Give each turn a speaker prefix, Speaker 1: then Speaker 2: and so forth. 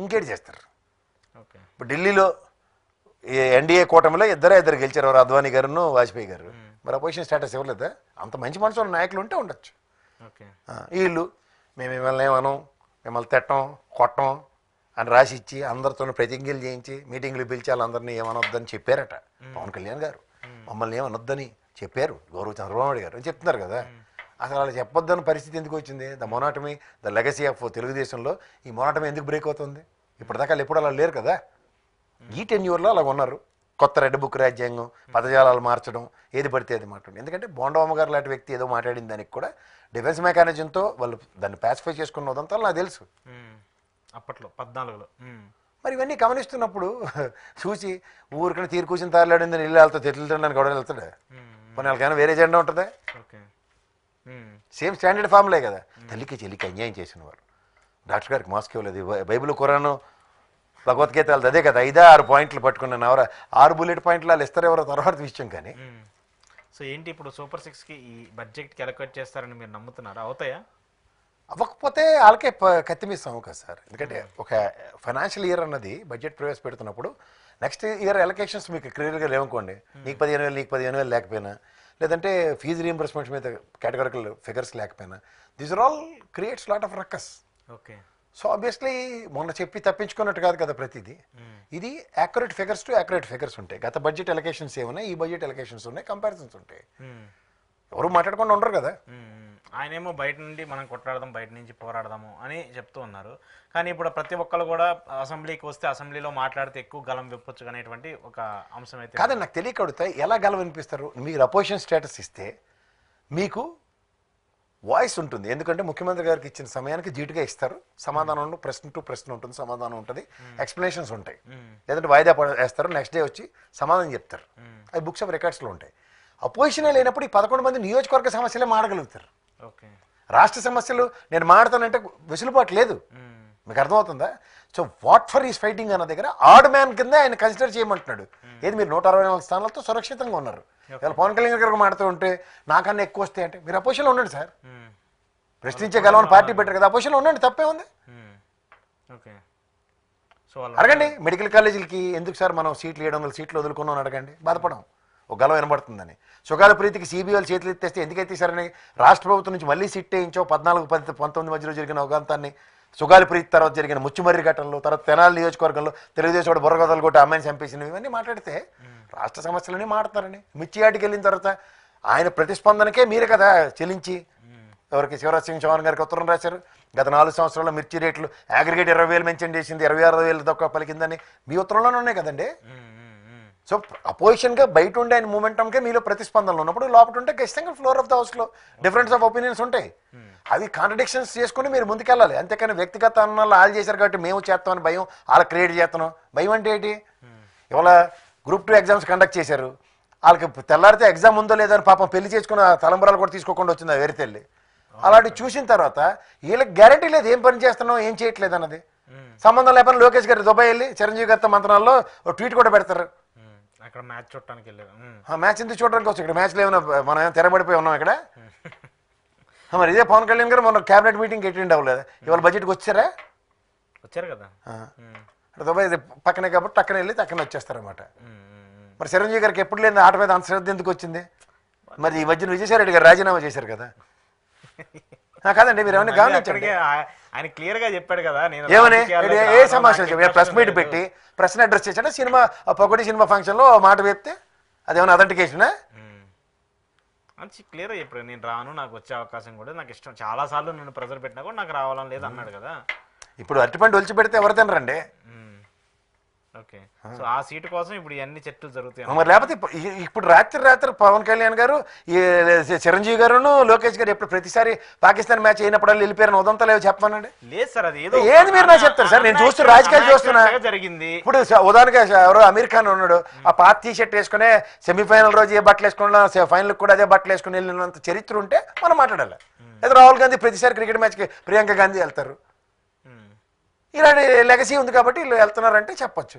Speaker 1: ఇంకేటి చేస్తారు?
Speaker 2: ఓకే.
Speaker 1: ఇప్పుడు ఢిల్లీలో ఎన్డీఏ కూటమిలో ఇద్దరు గెలిచారు, ఎవరు అద్వానీ గారును వాజ్పేయి గారు. మరి అపోజిషన్ స్టేటస్ ఇవ్వలేదా? అంత మంచి మనసు నాయకులు ఉంటే ఉండొచ్చు.
Speaker 2: ఓకే.
Speaker 1: వీళ్ళు మేము మిమ్మల్ని ఏమనం, మిమ్మల్ని తిట్టం కొట్టం అని రాసి ఇచ్చి అందరితో ప్రతిజ్ఞలు చేయించి మీటింగ్లు పిలిచి వాళ్ళందరినీ ఏమనొద్దని చెప్పారట పవన్ కళ్యాణ్ గారు. మమ్మల్ని ఏమనొద్దని చెప్పారు గౌరవ చంద్రబాబు నాయుడు గారు అని చెప్తున్నారు కదా. అసలు అలా చెప్పొద్దని పరిస్థితి ఎందుకు వచ్చింది? ద మొనాటమీ, ద లెగసీ ఆఫ్ తెలుగుదేశంలో ఈ మొనాటమీ ఎందుకు బ్రేక్ అవుతుంది? ఇప్పటిదాకా వాళ్ళు ఎప్పుడు అలా లేరు కదా. ఈ టెన్యూర్లో అలా ఉన్నారు. కొత్త రెడ్ బుక్ రాజ్యాంగం, పదజాలాలు మార్చడం, ఏది పడితే అది మాట్లాడండి. ఎందుకంటే బోండమ్మ గారు లాంటి వ్యక్తి ఏదో మాట్లాడిన దానికి కూడా డిఫెన్స్ మెకానిజంతో వాళ్ళు దాన్ని పాసిఫై చేసుకున్న ఉదంతా నాకు తెలుసు
Speaker 2: అప్పట్లో 14లో.
Speaker 1: మరి ఇవన్నీ గమనిస్తున్నప్పుడు చూసి ఊరికైనా తీరు కూర్చుని తారలాడిందని ఇల్లు వాళ్ళతో తిట్టడానికి కూడా వెళ్తాడు. కొన్ని వాళ్ళకైనా వేరే జెండా ఉంటుందా? సేమ్ స్టాండర్డ్ ఫామ్లే కదా. తల్లికి చెల్లికి అన్యాయం చేసిన వారు, డాక్టర్ గారికి మాస్క్ ఇవ్వలేదు, బైబిల్ ఖురాను భగవద్గీత వాళ్ళది అదే కదా. 5-6 పాయింట్లు పట్టుకున్నాను, ఎవరు 6 బుల్లెట్ పాయింట్లు వాళ్ళు ఇస్తారు ఎవరో తర్వాత విషయం. కానీ
Speaker 2: సో ఏంటి ఇప్పుడు సూపర్ 6కి ఈ బడ్జెట్కి అలొకేట్ చేస్తారని మీరు నమ్ముతున్నారా? అవుతాయా?
Speaker 1: అవ్వకపోతే వాళ్ళకే కత్తిమిస్తాము కదా సార్. ఎందుకంటే ఒక ఫైనాన్షియల్ ఇయర్ అన్నది బడ్జెట్ ప్రవేశపెడుతున్నప్పుడు నెక్స్ట్ ఇయర్ ఎలకేషన్స్ మీకు క్లియర్గా లేవనుకోండి, నీకు 15,000 నీకు 15,000 లేకపోయినా, లేదంటే ఫీజు రీఎంబర్స్మెంట్స్ మీద కేటగిరికల్ ఫిగర్స్ లేకపోయినా, these are all creates lot of ruckus.
Speaker 2: Okay.
Speaker 1: So obviously మొన్న చెప్పి తప్పించుకున్నట్టు కాదు కదా ప్రతిదీ. ఇది accurate figures to accurate figures ఉంటాయి. గత బడ్జెట్ ఎలకేషన్స్ ఏమున్నాయి, ఈ బడ్జెట్ ఎలకేషన్స్ ఉన్నాయి, కంపారిజన్స్ ఉంటాయి. ఎవరు మాట్లాడకుండా ఉండరు కదా.
Speaker 2: ఆయనేమో బయట నుండి మనం కొట్లాడదాం, బయట నుంచి పోరాడదాము అని చెప్తూ ఉన్నారు. కానీ ఇప్పుడు ప్రతి ఒక్కరు కూడా అసెంబ్లీకి వస్తే అసెంబ్లీలో మాట్లాడితే ఎక్కువ గలం విప్పొచ్చు అనేటువంటి ఒక అంశం అయితే
Speaker 1: కాదని నాకు తెలియకడుగుతాయి. ఎలా గలం వినిపిస్తారు? మీరు అపోజిషన్ స్టేటస్ ఇస్తే మీకు వాయిస్ ఉంటుంది. ఎందుకంటే ముఖ్యమంత్రి గారికి ఇచ్చిన సమయానికి జీటుగా ఇస్తారు. సమాధానం ప్రశ్న టు ప్రశ్న ఉంటుంది, సమాధానం ఉంటుంది, ఎక్స్ప్లెనేషన్స్ ఉంటాయి. లేదంటే వాయిదా వేస్తారు, నెక్స్ట్ డే వచ్చి సమాధానం చెప్తారు. అవి బుక్స్ ఆఫ్ రికార్డ్స్లో ఉంటాయి. అపోజిషన్ లేనప్పుడు ఈ 11 మంది నియోజకవర్గ సమస్యలే మాడగలుగుతారు. రాష్ట్ర సమస్యలు నేను మాడతానంటే వెసులుబాటు లేదు. మీకు అర్థమవుతుందా? So what for is fighting అన్న దగ్గర ఆడ్ మ్యాన్ కింద ఆయన కన్సిడర్ చేయమంటున్నాడు. ఏది మీరు 164 స్థానాలతో సురక్షితంగా ఉన్నారు. ఇలా పవన్ కళ్యాణ్ గారు మాడుతూ ఉంటే నాకన్నా ఎక్కువ వస్తాయి అంటే మీరు అపోజిషన్లో ఉండండి సార్. ప్రశ్నించగలమని పార్టీ పెట్టారు కదా, అపోజిషన్లో ఉండండి, తప్పే ఉంది. అడగండి మెడికల్ కాలేజీలకి ఎందుకు సార్ మనం సీట్లు 700 సీట్లు వదులుకున్నాం అడగండి, బాధపడం. ఒక గలం వినబడుతుందని. సుగాల ప్రీతికి సిబిఐలు చేతులు ఎత్తేస్తే ఎందుకు ఎత్తేసారని రాష్ట్ర ప్రభుత్వం నుంచి మళ్ళీ సిట్ వేయించో 14-19 మధ్యలో జరిగిన ఉగాంతాన్ని, సుగాలి ప్రీతి తర్వాత జరిగిన ముచ్చుమర్రి ఘటనలో, తర్వాత తెనాలి నియోజకవర్గంలో తెలుగుదేశం బుర్రగొదలు కొట్టి అమ్మాయిని చంపేసినవి, ఇవన్నీ మాట్లాడితే రాష్ట్ర సమస్యలని మాట్లాడతారని. మిర్చియాటికి వెళ్ళిన తర్వాత ఆయన ప్రతిస్పందనకే మీరే కదా చెల్లించి ఎవరికి శివరాజ్ సింగ్ చౌహాన్ గారికి ఉత్తరం రాశారు. గత 4 సంవత్సరాల్లో మిర్చి రేట్లు అగ్రిగేట్ 20,000 మెన్షన్ చేసింది, 26,000 తక్కువ పలికిందని మీ ఉత్తరంలోనే ఉన్నాయి కదండి. సో అపోజిషన్గా బయట ఉండే ఆయన మూమెంటంకే మీలో ప్రతిస్పందనలు ఉన్నప్పుడు లోపల ఉంటే ఖచ్చితంగా ఫ్లోర్ ఆఫ్ ద హౌస్లో డిఫరెన్స్ ఆఫ్ ఒపీనియన్స్ ఉంటాయి. అవి కాంట్రడిక్షన్స్ చేసుకుని మీరు ముందుకెళ్ళాలి. అంతేకాని వ్యక్తిగత అన్నాళ్ళు వాళ్ళు చేశారు కాబట్టి మేము చేస్తామని భయం, వాళ్ళకి క్రియేట్ చేస్తున్నాం. భయం అంటే ఏంటి? ఇవాళ గ్రూప్ 2 ఎగ్జామ్స్ కండక్ట్ చేశారు. వాళ్ళకి తెల్లారితే ఎగ్జామ్ ఉందో లేదో అని పాపం పెళ్లి చేసుకున్న తలంబరాలు కూడా తీసుకోకుండా వచ్చింది వేరే తెల్లి. అలాంటివి చూసిన తర్వాత వీళ్ళకి గ్యారంటీ లేదు ఏం పని చేస్తున్నాం, ఏం చేయట్లేదు అన్నది. సంబంధం లేకపోతే లోకేష్ గారు దుబాయ్ వెళ్ళి చిరంజీవి గారితో మంత్రాల్లో ట్వీట్ కూడా పెడతారు.
Speaker 2: అక్కడ మ్యాచ్ చూడటానికి వెళ్ళారు.
Speaker 1: మ్యాచ్ ఎందుకు చూడడానికి వచ్చి ఇక్కడ మ్యాచ్లో ఏమైనా మనం ఏమైనా తెరబడిపోయి ఉన్నాం ఇక్కడ. మరి ఇదే పవన్ కళ్యాణ్ గారు మన క్యాబినెట్ మీటింగ్ అటెండ్ అవ్వలేదు, ఇవాళ బడ్జెట్కి వచ్చారా?
Speaker 2: వచ్చారు కదా.
Speaker 1: దుబాయ్ పక్కనే కాబట్టి టక్కన వెళ్ళి టక్కన వచ్చేస్తారన్నమాట. మరి చిరంజీవి గారికి ఎప్పుడు లేని ఆట మీద అంత శ్రద్ధ ఎందుకు వచ్చింది? మరి ఈ మధ్యన విజయసాయిరెడ్డి గారు రాజీనామా చేశారు కదా. కాదండి మీరు ఏమైనా గమనించండి.
Speaker 2: ఆయన క్లియర్ గా చెప్పాడు కదా.
Speaker 1: ఏమని ఏ సమాచారం ప్రెస్ మీట్ పెట్టి ప్రశ్న అడ్రస్ చేశాడు. సినిమా పొగటి సినిమా ఫంక్షన్ లో మాట చెప్తే అదేమన్నా అథెంటికేషనా?
Speaker 2: క్లియర్ చెప్పాడు, నేను రాను, నాకు వచ్చే అవకాశం కూడా నాకు ఇష్టం, చాలా సార్లు నన్ను ప్రెజర్ పెట్టినా కూడా నాకు రావాలని లేదు అన్నాడు కదా.
Speaker 1: ఇప్పుడు అరటిపండు ఒలిచి పెడితే ఎవరు తినరండి.
Speaker 2: ఓకే. సో ఆ సీటు కోసం ఇప్పుడు ఇవన్నీ చర్చలు జరుగుతాయి.
Speaker 1: మరి లేకపోతే ఇప్పుడు రాత్రి పవన్ కళ్యాణ్ గారు చిరంజీవి గారును లోకేష్ గారు ఎప్పుడు ప్రతిసారి పాకిస్తాన్ మ్యాచ్ అయినప్పుడు వెళ్ళిపోయారని ఉదంతా లేవు చెప్పమనండి.
Speaker 2: లేదు సార్, అది
Speaker 1: ఏది మీరు నాకు చెప్తారు సార్, నేను చూస్తూ రాజకీయాలు చూస్తున్నా. జరిగింది ఇప్పుడు ఉదాహరణగా ఎవరో అమీర్ ఖాన్ ఉన్నాడు, ఆ పాత టీ షర్ట్ వేసుకునే సెమీఫైనల్ రోజు ఏ బట్టలు వేసుకున్నా, ఫైనల్ కూడా అదే బట్టలు వేసుకుని వెళ్ళినంత చరిత్ర ఉంటే మనం మాట్లాడాలి. లేదా రాహుల్ గాంధీ ప్రతిసారి క్రికెట్ మ్యాచ్కి ప్రియాంక గాంధీ వెళ్తారు. ఇలాంటి లెగసీ ఉంది కాబట్టి వీళ్ళు వెళ్తున్నారంటే చెప్పొచ్చు.